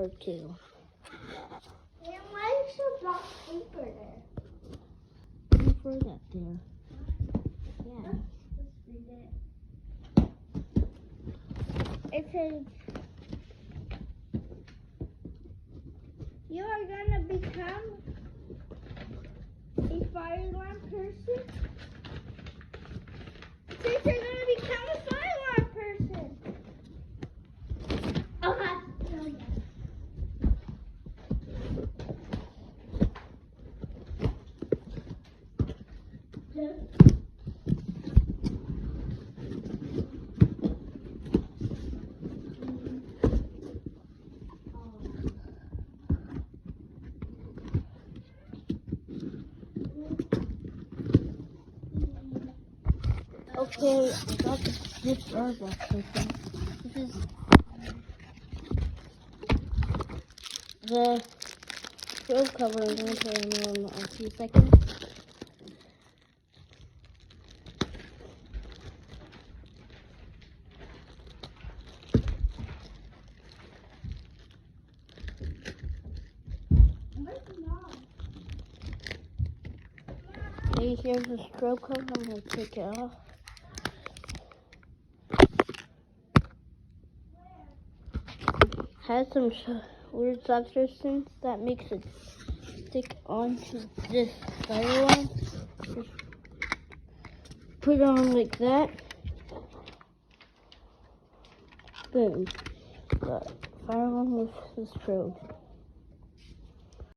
part 2. And why is there black paper there? You throw that there. Yeah. Let's read it. It says, you are gonna become a fire alarm person? It says you're gonna become a fire alarm person. Okay. Oh, yeah. Okay, I got this Starbucks open. This is the show cover. I'm going to put it on a few seconds. Okay, here's the strobe cover. I'm going to take it off. Has some weird substance that makes it stick onto this fire alarm. Just put it on like that. Boom. The fire alarm with the strobe.